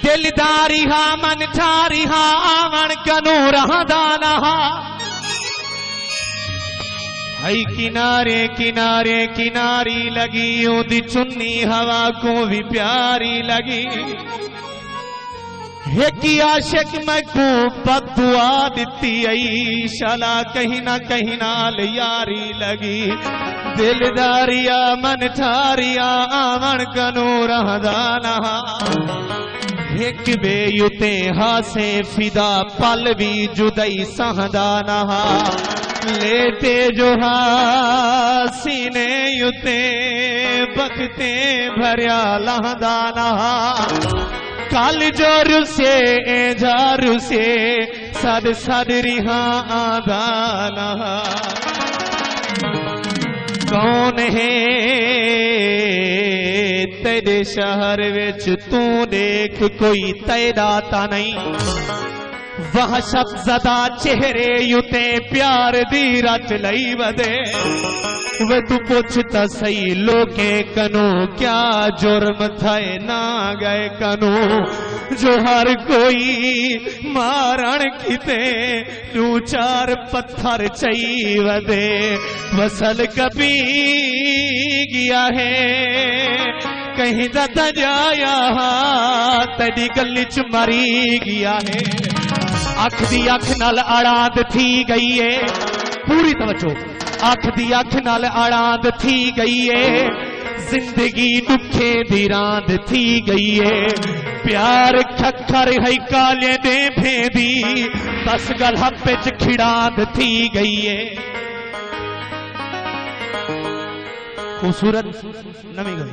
दिलदारी हा मन ठारी हा आवन कनू रहदाना हा हई किनारे किनारे किनारी लगी ओदी चुन्नी हवा को भी प्यारी लगी हे की आशिक मैं को बदुआ दिती आई शाला कहीं ना यारी लगी दिलदारिया मन ठारिया आवन कनू रहदाना एक बेयुते हासे फिदा पल भी जुदई सहदाना लेते जो सीने युते बखते भरिया लहदाना काल जो रुसे जारू से सद सद रिहा आदाना कौन है तेरे शहर विच तू देख कोई तेरा ता नहीं वह शब्ददा चेहरे युते प्यार दी रच लई वदे वे तू पूछता सही लोके कनो क्या जुर्म थे ना गए कनो जो हर कोई मारण किते तू चार पत्थर चई वदे वसल कभी गया है कहीं दा जाया तेरी गली च मरी गया है अख दी अख नाल अड़ाद थी गई है पूरी तवज्जो अख दी अख नाल अड़ाद थी गई है जिंदगी दुखे दी रांद थी गई है प्यार खखर है काले दे भेदी दस गल हप्पे च खिड़ाद थी गई है खूबसूरत नवी गल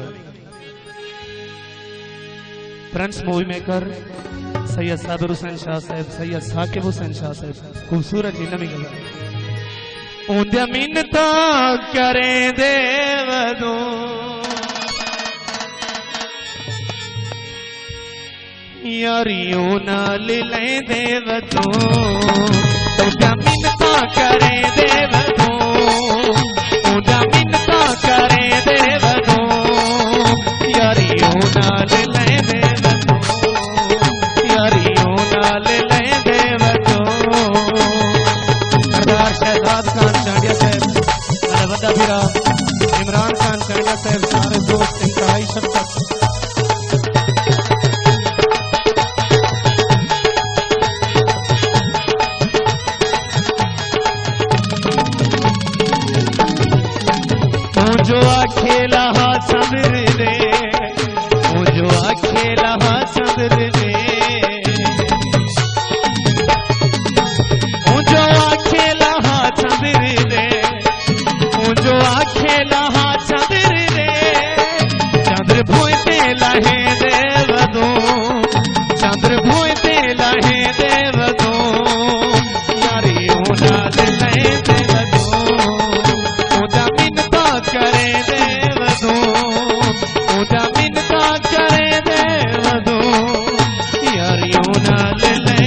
friends movie maker Syed Sabir Hussain Shah साहब सैयद साकिब हुसैन शाह साहब खूबसूरत जी नवी गल ओंदे मिन्नता करे देवदो यारियों नाल ले देवदो ओंदे मिन्नता करे देवदो ओंदे मिन्नता करे देवदो यारियों नाल ले इमरान खान चांडिया साहब सारे दोस्त इंतहाई शफकत जो खेला सदर दे जो खेला सदर दे जो खेला सदर दे जो खेला चंद्र रे चंद्र भोयते लहे देवदो चंद्र भोयते लहे देवदो यारियों नाल ले देवदो ओदा मिन्नता करे देवदो ओदा मिन्नता करे देवदो यारियों नाल ले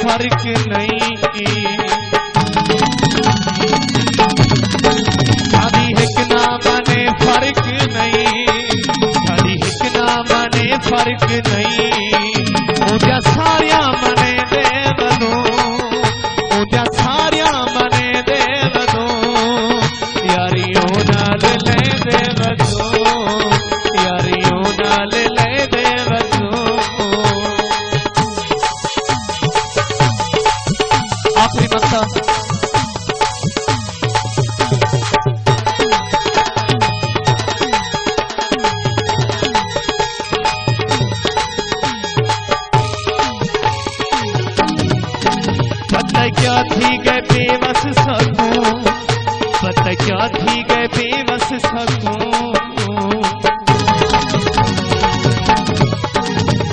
फर्क नहीं शादी एक ना मने फर्क नहीं फर्क नहीं उद्या सारिया मने देवदो उद्या सारिया मने देवदो यारियों नाल ले देवदो यारियों नाल ले देवदो आखिरी मक्ता क्या थी गए बेबस सकूं पता क्या थी गए बेबस सकूं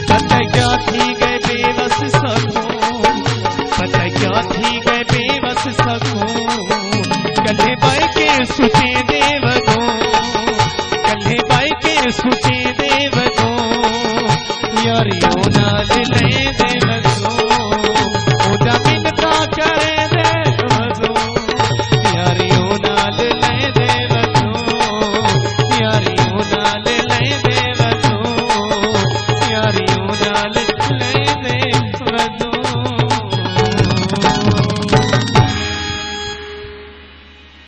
पता क्या थी गए बेबस सकूं पता क्या थी गए बेबस सकूं कल्हे बाई के सुचे देवदो कल्हे बाई के सुचे देवदो यारियों नाल ले देवदो